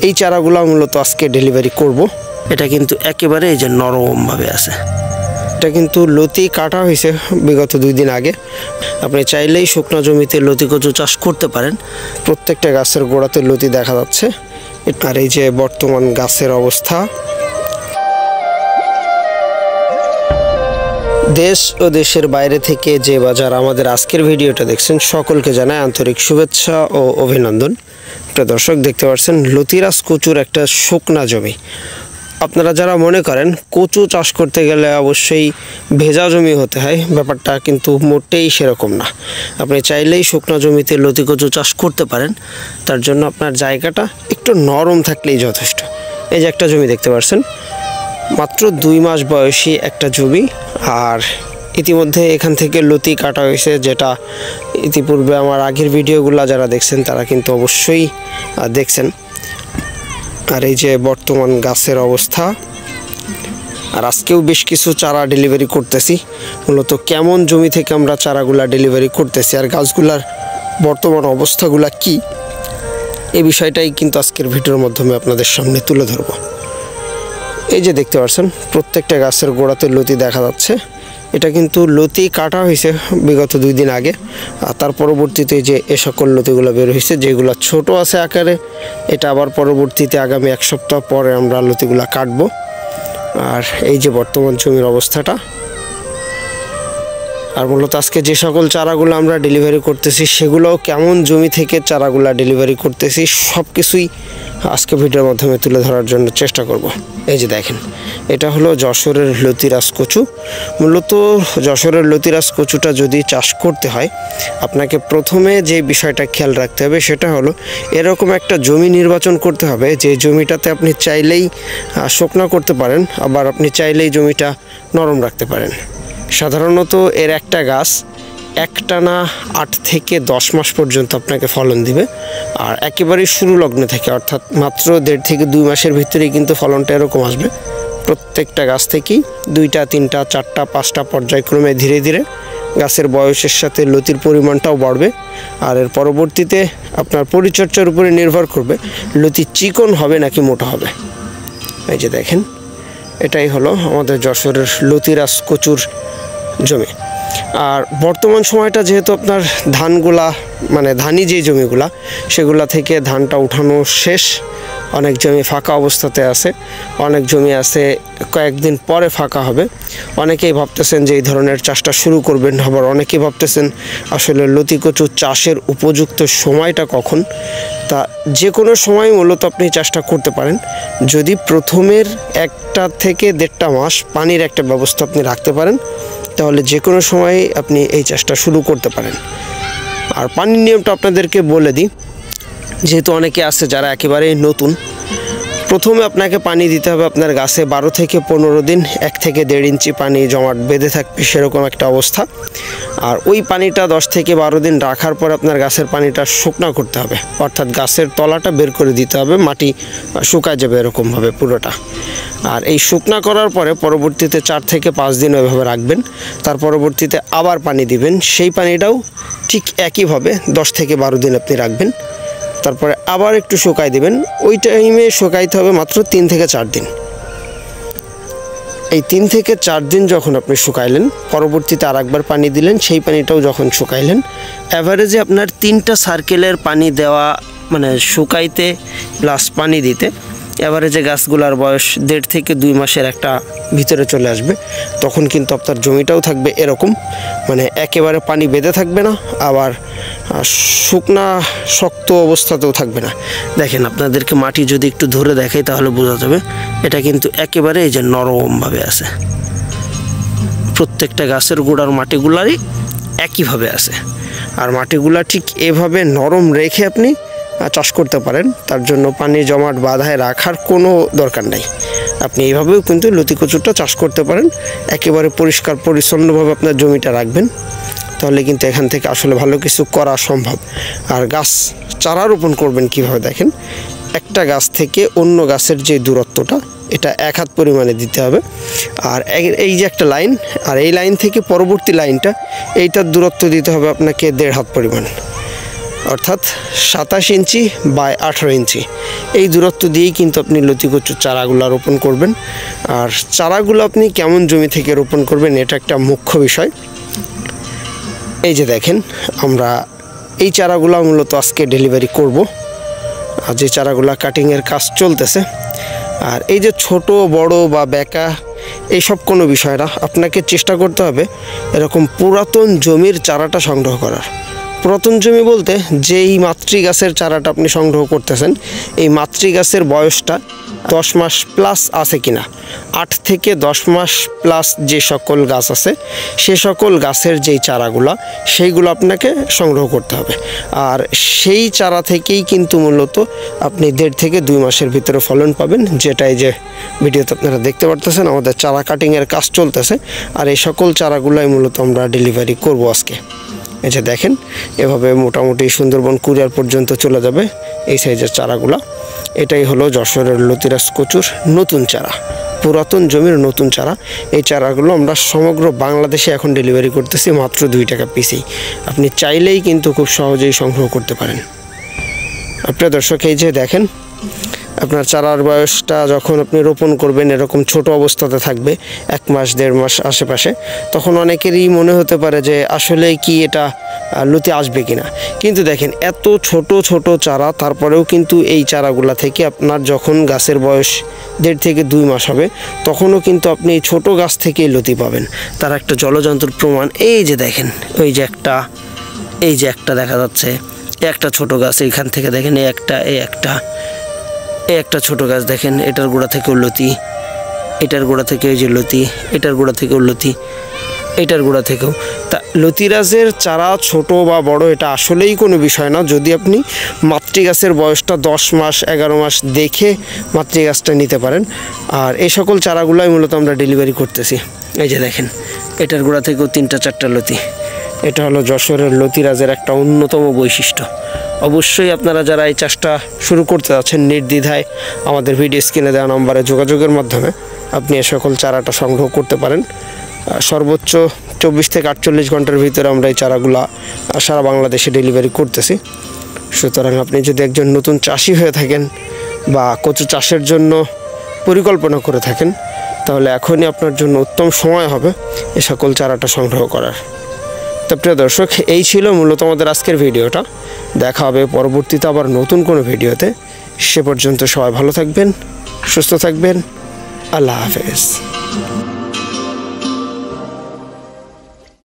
এই চারাগুলো মূলত আজকে ডেলিভারি করব। এটা কিন্তু একেবারে এই যে নরমভাবে আছে। এটা কিন্তু লতি কাটা হয়েছে বিগত 2 দিন আগে। আপনি চাইলেই শুকনো জমিতে লতি কচু চাষ করতে পারেন। প্রত্যেকটা গাছের গোড়াতে লতি দেখা যাচ্ছে। আর এই যে বর্তমান গাছের অবস্থা। দেশ ও দেশের বাইরে থেকে যে বাজার আমাদের আজকের ভিডিওটা দেখছেন সকলকে জানাই আন্তরিক শুভেচ্ছা ও অভিনন্দন। প্রিয় দর্শক, দেখতে পাচ্ছেন লতিরাজ কচুর একটা শুকনা জমি। আপনারা যারা মনে করেন কচু চাষ করতে গেলে অবশ্যই ভেজা জমি হতে হয়, ব্যাপারটা কিন্তু মোটেই সেরকম না। আপনি চাইলেই শুকনো জমিতে লতি কচু চাষ করতে পারেন। তার জন্য আপনার জায়গাটা একটু নরম থাকলেই যথেষ্ট। এই যে একটা জমি দেখতে পাচ্ছেন, মাত্র 2 মাস বয়সী একটা জমি। আর ইতিমধ্যে এখান থেকে লতি কাটা হয়েছে, যেটা ইতিপূর্বে আমার আগের ভিডিওগুলো যারা দেখছেন তারা কিন্তু অবশ্যই দেখছেন। আর এই যে বর্তমান গাছের অবস্থা। আর আজকেও বেশ কিছু চারা ডেলিভারি করতেছি। মূলত কেমন জমি থেকে আমরা চারাগুলা ডেলিভারি করতেছি আর গাছগুলার বর্তমান অবস্থাগুলা কি, এই বিষয়টাই কিন্তু আজকের ভিডিওর মাধ্যমে আপনাদের সামনে তুলে ধরব। এই যে দেখতে পাচ্ছেন প্রত্যেকটা গাছের গোড়াতে লতি দেখা যাচ্ছে। এটা কিন্তু লতি কাটা হয়েছে বিগত 2 দিন আগে। আর তার পরবর্তীতে যে এ সকল লতিগুলো বের হয়েছে, যেগুলো ছোট আছে আকারে, এটা আবার পরবর্তীতে আগামী 1 সপ্তাহ পরে আমরা লতিগুলো কাটবো। আর এই যে বর্তমান জমির অবস্থাটা। আর মূলত আজকে যে সকল চারাগুলো আমরা ডেলিভারি করতেছি সেগুলোও কেমন জমি থেকে চারাগুলো ডেলিভারি করতেছি সব কিছুই আজকে ভিডিওর মাধ্যমে তুলে ধরার জন্য চেষ্টা করব। এই যে দেখেন, এটা হলো যশোরের লতিরাজ কচু। মূলত যশোরের লতিরাজ কচুটা যদি চাষ করতে হয়, আপনাকে প্রথমে যে বিষয়টা খেয়াল রাখতে হবে সেটা হলো এরকম একটা জমি নির্বাচন করতে হবে যে জমিটাতে আপনি চাইলেই শুকনো করতে পারেন, আবার আপনি চাইলেই জমিটা নরম রাখতে পারেন। সাধারণত এর একটা গাছ একটানা 8 থেকে 10 মাস পর্যন্ত আপনাকে ফলন দিবে। আর একেবারেই শুরু লগ্নে থেকে, অর্থাৎ মাত্র 1.5 থেকে 2 মাসের ভিতরেই কিন্তু ফলনটা এরকম আসবে। প্রত্যেকটা গাছ থেকেই 2টা 3টা 4টা 5টা পর্যায়ক্রমে ধীরে ধীরে গাছের বয়সের সাথে লতির পরিমাণটাও বাড়বে। আর এর পরবর্তীতে আপনার পরিচর্যার উপরে নির্ভর করবে লতি চিকন হবে নাকি মোটা হবে। এই যে দেখেন, এটাই হলো আমাদের যশোরের লতিরাজ কচুর জমি। আর বর্তমান সময়টা যেহেতু আপনার ধানগুলা মানে ধানি যে জমিগুলা সেগুলা থেকে ধানটা উঠানো শেষ, অনেক জমি ফাঁকা অবস্থাতে আছে, অনেক জমি আছে কয়েকদিন পরে ফাঁকা হবে। অনেকেই ভাবতেছেন যে এই ধরনের চাষটা শুরু করবেন, আবার অনেকেই ভাবতেছেন আসলে লতি কচু চাষের উপযুক্ত সময়টা কখন। তা যে কোনো সময় মূলত আপনি চাষটা করতে পারেন যদি প্রথমের 1টা থেকে 1.5 মাস পানির একটা ব্যবস্থা আপনি রাখতে পারেন, তাহলে যে কোনো সময় আপনি এই চাষটা শুরু করতে পারেন। আর পানির নিয়মটা আপনাদেরকে বলে দিই, যেহেতু অনেকে আছে যারা একেবারেই নতুন। প্রথমে আপনাকে পানি দিতে হবে আপনার গাছে 12 থেকে 15 দিন 1 থেকে 1.5 ইঞ্চি পানি জমাট বেঁধে থাকবে সেরকম একটা অবস্থা। আর ওই পানিটা 10 থেকে 12 দিন রাখার পর আপনার গাছের পানিটা শুকনা করতে হবে, অর্থাৎ গাছের তলাটা বের করে দিতে হবে, মাটি শুকায় যাবে এরকমভাবে পুরোটা। আর এই শুকনা করার পরে পরবর্তীতে 4 থেকে 5 দিন ওইভাবে রাখবেন। তার পরবর্তীতে আবার পানি দিবেন, সেই পানিটাও ঠিক একইভাবে 10 থেকে 12 দিন আপনি রাখবেন। তারপরে আবার একটু শুকাই দিবেন, ওই টাইমে শুকাইতে হবে মাত্র 3 থেকে 4 দিন। এই 3 থেকে 4 দিন যখন আপনি শুকাইলেন, পরবর্তীতে আর একবার পানি দিলেন, সেই পানিটাও যখন শুকাইলেন, অ্যাভারেজে আপনার 3টা সার্কেলের পানি দেওয়া মানে শুকাইতে প্লাস পানি দিতে এভারেজে গাছগুলার বয়স 1.5 থেকে 2 মাসের একটা ভিতরে চলে আসবে। তখন কিন্তু আপনার জমিটাও থাকবে এরকম, মানে একেবারে পানি বেঁধে থাকবে না, আবার শুকনা শক্ত অবস্থাতেও থাকবে না। দেখেন, আপনাদেরকে মাটি যদি একটু ধরে দেখাই তাহলে বোঝা যাবে এটা কিন্তু একেবারে এই যে নরমভাবে আছে। প্রত্যেকটা গাছের গোড়ার মাটিগুলারই একইভাবে আছে। আর মাটিগুলা ঠিক এভাবে নরম রেখে আপনি চাষ করতে পারেন। তার জন্য পানি জমাট বাঁধায় রাখার কোনো দরকার নাই। আপনি এইভাবেও কিন্তু লতি কচুটা চাষ করতে পারেন। একেবারে পরিষ্কার পরিচ্ছন্নভাবে আপনার জমিটা রাখবেন, তাহলে কিন্তু এখান থেকে আসলে ভালো কিছু করা সম্ভব। আর গাছ চারা রোপণ করবেন কিভাবে দেখেন, একটা গাছ থেকে অন্য গাছের যে দূরত্বটা এটা 1 হাত পরিমাণে দিতে হবে। আর এই যে একটা লাইন, আর এই লাইন থেকে পরবর্তী লাইনটা এইটার দূরত্ব দিতে হবে আপনাকে 1.5 হাত পরিমাণ। অর্থাৎ 27 ইঞ্চি বাই 18 ইঞ্চি এই দূরত্ব দিয়েই কিন্তু আপনি লতি কচুর চারাগুলো রোপণ করবেন। আর চারাগুলো আপনি কেমন জমি থেকে রোপণ করবেন এটা একটা মুখ্য বিষয়। এই যে দেখেন আমরা এই চারাগুলো মূলত আজকে ডেলিভারি করব, আর যে চারাগুলো কাটিংয়ের কাজ চলতেছে। আর এই যে ছোট বড় বা বেঁকা এইসব কোনো বিষয় না, আপনাকে চেষ্টা করতে হবে এরকম পুরাতন জমির চারাটা সংগ্রহ করার। পুরাতন জমি বলতে যেই মাতৃ গাছের চারাটা আপনি সংগ্রহ করতেছেন এই মাতৃ গাছের বয়সটা 10 মাস প্লাস আছে কিনা, 8 থেকে 10 মাস প্লাস যে সকল গাছ আছে সে সকল গাছের যেই চারাগুলো সেইগুলো আপনাকে সংগ্রহ করতে হবে। আর সেই চারা থেকেই কিন্তু মূলত আপনি 1.5 থেকে 2 মাসের ভিতরে ফলন পাবেন, যেটাই যে ভিডিওতে আপনারা দেখতে পারতেছেন আমাদের চারা কাটিংয়ের কাজ চলতেছে। আর এই সকল চারাগুলোই মূলত আমরা ডেলিভারি করব আজকে। এই যে দেখেন এভাবে মোটামুটি সুন্দরবন কুরিয়ার পর্যন্ত চলে যাবে এই সাইজের চারাগুলা। এটাই হলো যশোরের লতিরাজ কচুর নতুন চারা, পুরাতন জমির নতুন চারা। এই চারাগুলো আমরা সমগ্র বাংলাদেশে এখন ডেলিভারি করতেছি মাত্র 2 টাকা পিসেই। আপনি চাইলেই কিন্তু খুব সহজেই সংগ্রহ করতে পারেন। প্রিয় দর্শক, এই যে দেখেন আপনার চারার বয়সটা যখন আপনি রোপণ করবেন এরকম ছোট অবস্থাতে থাকবে 1 মাস 1.5 মাস আশেপাশে, তখন অনেকেরই মনে হতে পারে যে আসলে কি এটা লতি আসবে কিনা। কিন্তু দেখেন এত ছোট ছোট চারা, তারপরেও কিন্তু এই চারাগুলা থেকে আপনার যখন গাছের বয়স 1.5 থেকে 2 মাস হবে তখনও কিন্তু আপনি এই ছোটো গাছ থেকেই লতি পাবেন। তার একটা জলযন্ত্র প্রমাণ এই যে দেখেন, এই যে একটা দেখা যাচ্ছে একটা ছোট গাছ, এইখান থেকে দেখেন এই একটা ছোট গাছ দেখেন, এটার গোড়া থেকেও লতি, এটার গোড়া থেকে এই যে লতি, এটার গোড়া থেকেও লতি, এটার গোড়া থেকেও। তা লতিরাজের চারা ছোট বা বড় এটা আসলেই কোনো বিষয় না, যদি আপনি মাতৃগাছের বয়সটা 10 মাস 11 মাস দেখে মাতৃগাছটা নিতে পারেন। আর এই সকল চারাগুলোই মূলত আমরা ডেলিভারি করতেছি। এই যে দেখেন এটার গোড়া থেকেও 3টা 4টা লতি। এটা হলো যশোরের লতিরাজের একটা অন্যতম বৈশিষ্ট্য। অবশ্যই আপনারা যারা এই চাষটা শুরু করতে যাচ্ছেন নির্দ্বিধায় আমাদের ভিডিও স্ক্রিনে দেওয়া নম্বরে যোগাযোগের মাধ্যমে আপনি এ সকল চারাটা সংগ্রহ করতে পারেন। সর্বোচ্চ 24 থেকে 48 ঘন্টার ভিতরে আমরা এই চারাগুলা সারা বাংলাদেশে ডেলিভারি করতেছি। সুতরাং আপনি যদি একজন নতুন চাষি হয়ে থাকেন বা কচু চাষের জন্য পরিকল্পনা করে থাকেন তাহলে এখনই আপনার জন্য উত্তম সময় হবে এ সকল চারাটা সংগ্রহ করার। তো প্রিয় দর্শক, এই ছিল মূলত আমাদের আজকের ভিডিওটা। দেখা হবে পরবর্তীতে আবার নতুন কোনো ভিডিওতে। সে পর্যন্ত সবাই ভালো থাকবেন, সুস্থ থাকবেন। আল্লাহ হাফেজ।